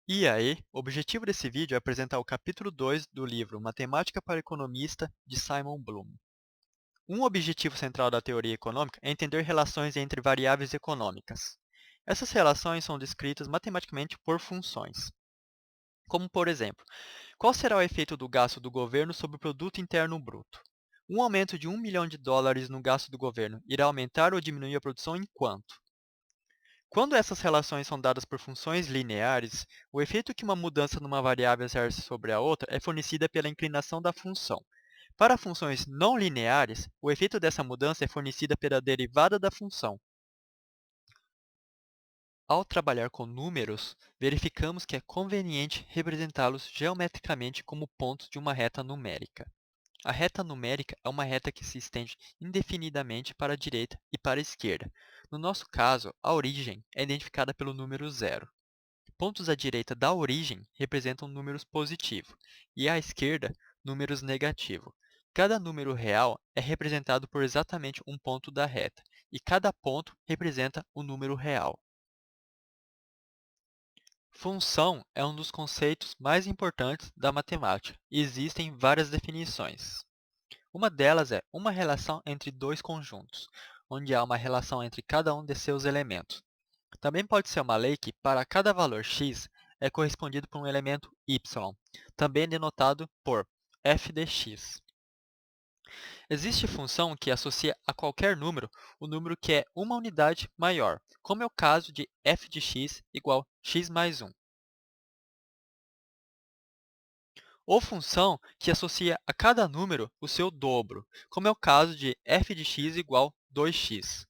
E aí, o objetivo desse vídeo é apresentar o capítulo 2 do livro Matemática para o Economista, de Simon Bloom. Um objetivo central da teoria econômica é entender relações entre variáveis econômicas. Essas relações são descritas matematicamente por funções, como por exemplo, qual será o efeito do gasto do governo sobre o produto interno bruto? Um aumento de US$ 1 milhão no gasto do governo irá aumentar ou diminuir a produção em quanto? Quando essas relações são dadas por funções lineares, o efeito que uma mudança numa variável exerce sobre a outra é fornecida pela inclinação da função. Para funções não lineares, o efeito dessa mudança é fornecida pela derivada da função. Ao trabalhar com números, verificamos que é conveniente representá-los geometricamente como pontos de uma reta numérica. A reta numérica é uma reta que se estende indefinidamente para a direita e para a esquerda. No nosso caso, a origem é identificada pelo número zero. Pontos à direita da origem representam números positivos e à esquerda, números negativos. Cada número real é representado por exatamente um ponto da reta, e cada ponto representa um número real. Função é um dos conceitos mais importantes da matemática e existem várias definições. Uma delas é uma relação entre dois conjuntos, onde há uma relação entre cada um de seus elementos. Também pode ser uma lei que, para cada valor x, é correspondido por um elemento y, também denotado por f de x. Existe função que associa a qualquer número o número que é uma unidade maior, como é o caso de f de x igual x mais 1. Ou função que associa a cada número o seu dobro, como é o caso de f de x igual 2x.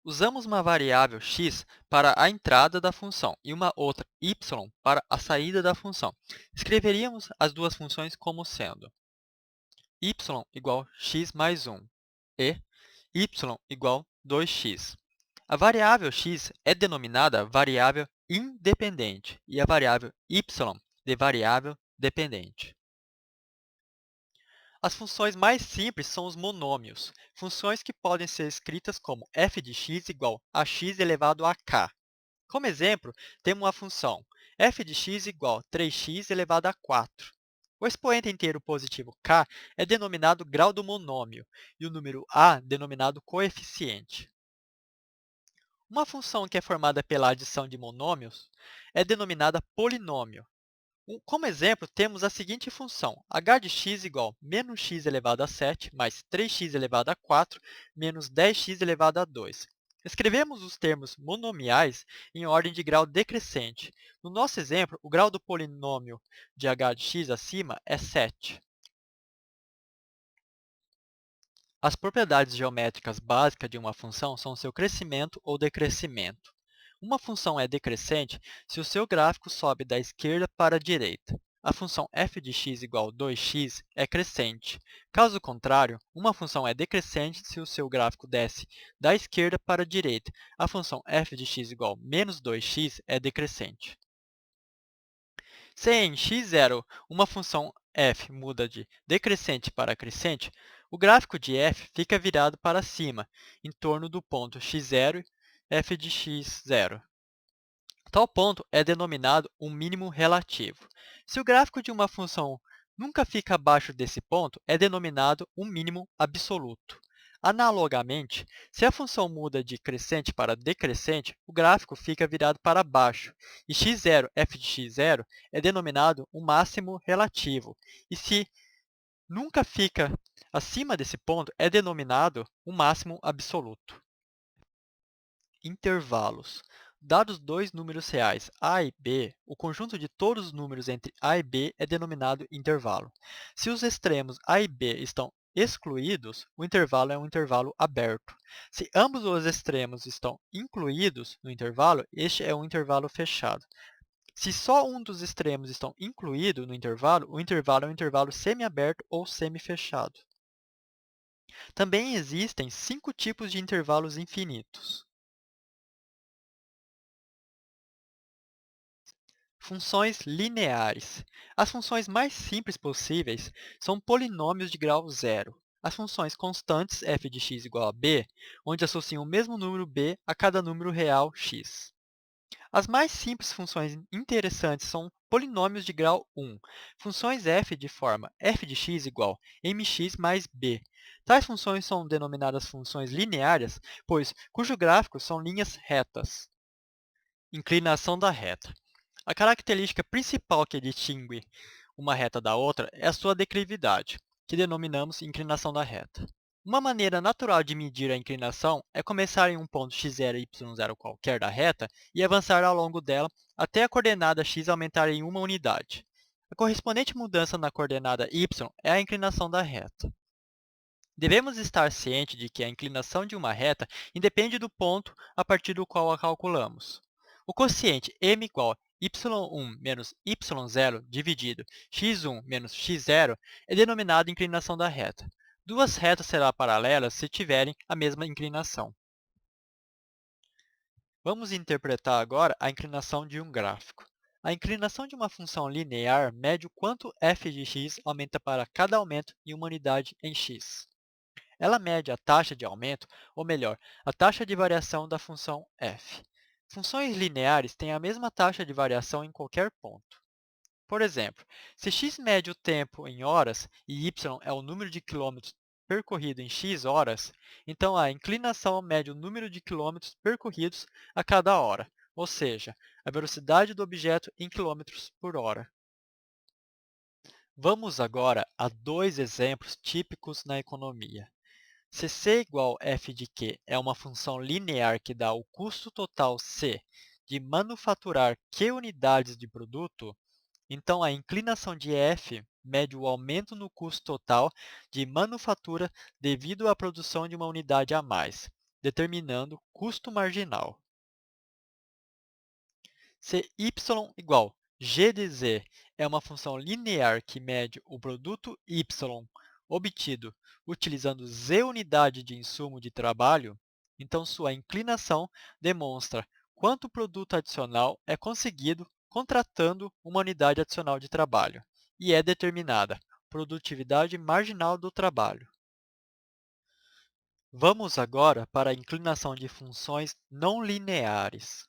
Usamos uma variável x para a entrada da função e uma outra y para a saída da função. Escreveríamos as duas funções como sendo y igual x mais 1 e y igual 2x. A variável x é denominada variável independente e a variável y de variável dependente. As funções mais simples são os monômios, funções que podem ser escritas como f de x igual a x elevado a k. Como exemplo, temos a função f de x igual a 3x elevado a 4. O expoente inteiro positivo k é denominado grau do monômio e o número a denominado coeficiente. Uma função que é formada pela adição de monômios é denominada polinômio. Como exemplo, temos a seguinte função, h de x igual a menos x elevado a 7 mais 3x elevado a 4 menos 10x elevado a 2. Escrevemos os termos monomiais em ordem de grau decrescente. No nosso exemplo, o grau do polinômio de h de x acima é 7. As propriedades geométricas básicas de uma função são seu crescimento ou decrescimento. Uma função é decrescente se o seu gráfico sobe da esquerda para a direita. A função f de x igual a 2x é crescente. Caso contrário, uma função é decrescente se o seu gráfico desce da esquerda para a direita. A função f de x igual a menos 2x é decrescente. Se em x0 uma função f muda de decrescente para crescente, o gráfico de f fica virado para cima, em torno do ponto x0 f de x0. Tal ponto é denominado um mínimo relativo. Se o gráfico de uma função nunca fica abaixo desse ponto, é denominado um mínimo absoluto. Analogamente, se a função muda de crescente para decrescente, o gráfico fica virado para baixo, e x0, f de x0, é denominado um máximo relativo. E se nunca fica acima desse ponto, é denominado um máximo absoluto. Intervalos. Dados dois números reais a e b, o conjunto de todos os números entre a e b é denominado intervalo. Se os extremos a e b estão excluídos, o intervalo é um intervalo aberto. Se ambos os extremos estão incluídos no intervalo, este é um intervalo fechado. Se só um dos extremos estão incluído no intervalo, o intervalo é um intervalo semiaberto ou semifechado. Também existem 5 tipos de intervalos infinitos. Funções lineares. As funções mais simples possíveis são polinômios de grau zero. As funções constantes f de x igual a b, onde associam o mesmo número b a cada número real x. As mais simples funções interessantes são polinômios de grau 1, funções f de forma f de x igual mx mais b. Tais funções são denominadas funções lineares, pois cujo gráfico são linhas retas. Inclinação da reta. A característica principal que distingue uma reta da outra é a sua declividade, que denominamos inclinação da reta. Uma maneira natural de medir a inclinação é começar em um ponto x0 e y0 qualquer da reta e avançar ao longo dela até a coordenada x aumentar em uma unidade. A correspondente mudança na coordenada y é a inclinação da reta. Devemos estar cientes de que a inclinação de uma reta independe do ponto a partir do qual a calculamos. O quociente m igual a y1 menos y0 dividido x1 menos x0 é denominado inclinação da reta. Duas retas serão paralelas se tiverem a mesma inclinação. Vamos interpretar agora a inclinação de um gráfico. A inclinação de uma função linear mede o quanto f de x aumenta para cada aumento em uma unidade em x. Ela mede a taxa de aumento, ou melhor, a taxa de variação da função f. Funções lineares têm a mesma taxa de variação em qualquer ponto. Por exemplo, se x mede o tempo em horas e y é o número de quilômetros percorrido em x horas, então a inclinação mede o número de quilômetros percorridos a cada hora, ou seja, a velocidade do objeto em quilômetros por hora. Vamos agora a dois exemplos típicos na economia. Se c igual a f de q é uma função linear que dá o custo total c de manufaturar q unidades de produto, então a inclinação de f mede o aumento no custo total de manufatura devido à produção de uma unidade a mais, determinando custo marginal. Se y igual g de z é uma função linear que mede o produto y obtido utilizando z unidade de insumo de trabalho, então sua inclinação demonstra quanto produto adicional é conseguido contratando uma unidade adicional de trabalho, e é determinada produtividade marginal do trabalho. Vamos agora para a inclinação de funções não lineares.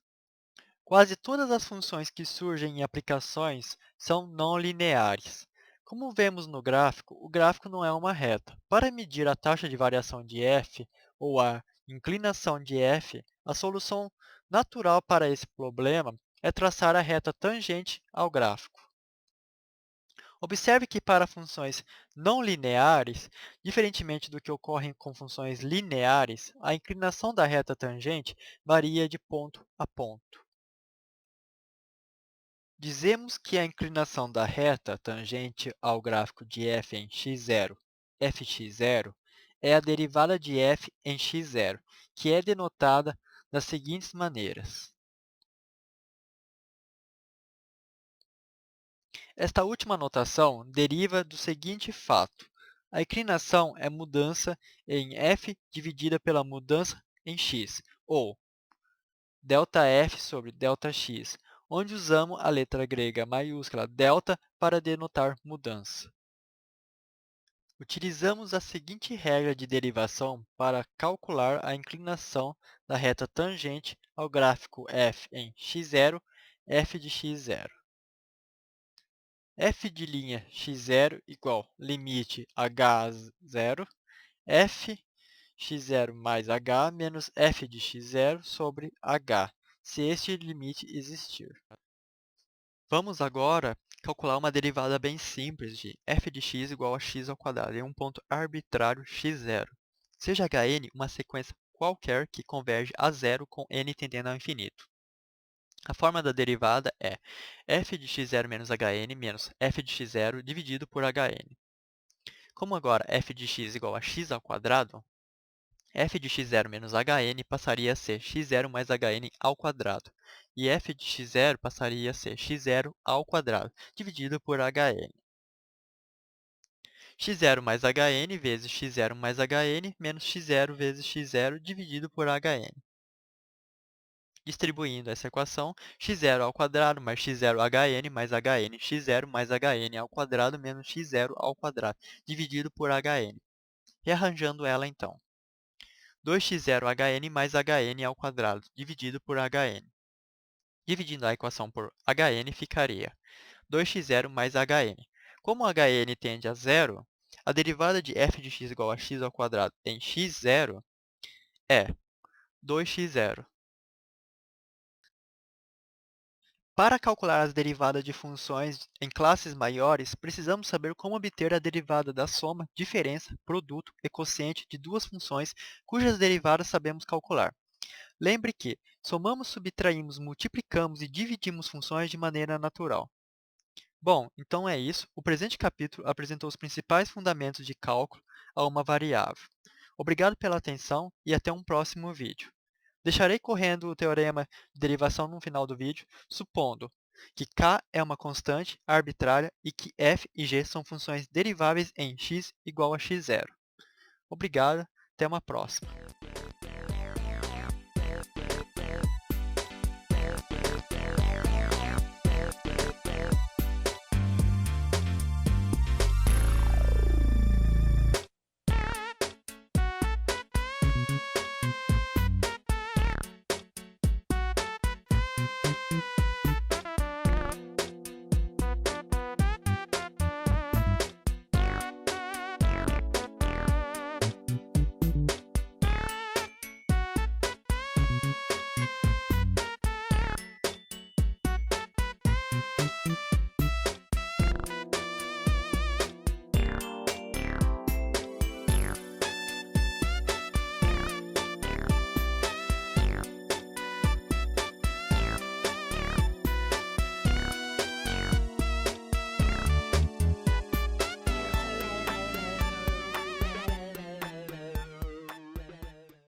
Quase todas as funções que surgem em aplicações são não lineares. Como vemos no gráfico, o gráfico não é uma reta. Para medir a taxa de variação de f, ou a inclinação de f, a solução natural para esse problema é traçar a reta tangente ao gráfico. Observe que para funções não lineares, diferentemente do que ocorre com funções lineares, a inclinação da reta tangente varia de ponto a ponto. Dizemos que a inclinação da reta tangente ao gráfico de f em x0, fx0, é a derivada de f em x0, que é denotada das seguintes maneiras. Esta última notação deriva do seguinte fato. A inclinação é mudança em f dividida pela mudança em x, ou ΔF sobre ΔX, onde usamos a letra grega maiúscula delta para denotar mudança. Utilizamos a seguinte regra de derivação para calcular a inclinação da reta tangente ao gráfico f em x0, f de x0. f de linha x0 igual limite h a zero, f x0 mais h menos f de x0 sobre h, se este limite existir. Vamos agora calcular uma derivada bem simples de f de x igual a x ao quadrado em um ponto arbitrário x0. Seja Hn uma sequência qualquer que converge a zero com n tendendo ao infinito. A forma da derivada é f de x0 menos Hn menos f de x0 dividido por Hn. Como agora f de x igual a x ao quadrado, f de x0 menos Hn passaria a ser x0 mais Hn ao quadrado, e f de x0 passaria a ser x0 ao quadrado, dividido por Hn. x0 mais Hn vezes x0 mais Hn menos x0 vezes x0 dividido por Hn. Distribuindo essa equação, x0 ao quadrado mais x0 Hn mais Hn x0 mais Hn ao quadrado menos x0 ao quadrado, dividido por Hn. Rearranjando ela, então. 2x0 Hn mais Hn ao quadrado, dividido por Hn. Dividindo a equação por hn, ficaria 2x0 mais hn. Como hn tende a zero, a derivada de f de x igual a x ao quadrado em x0 é 2x0. Para calcular as derivadas de funções em classes maiores, precisamos saber como obter a derivada da soma, diferença, produto e quociente de duas funções cujas derivadas sabemos calcular. Lembre que somamos, subtraímos, multiplicamos e dividimos funções de maneira natural. Bom, então é isso. O presente capítulo apresentou os principais fundamentos de cálculo a uma variável. Obrigado pela atenção e até um próximo vídeo. Deixarei correndo o teorema de derivação no final do vídeo, supondo que k é uma constante arbitrária e que f e g são funções deriváveis em x igual a x0. Obrigado, até uma próxima.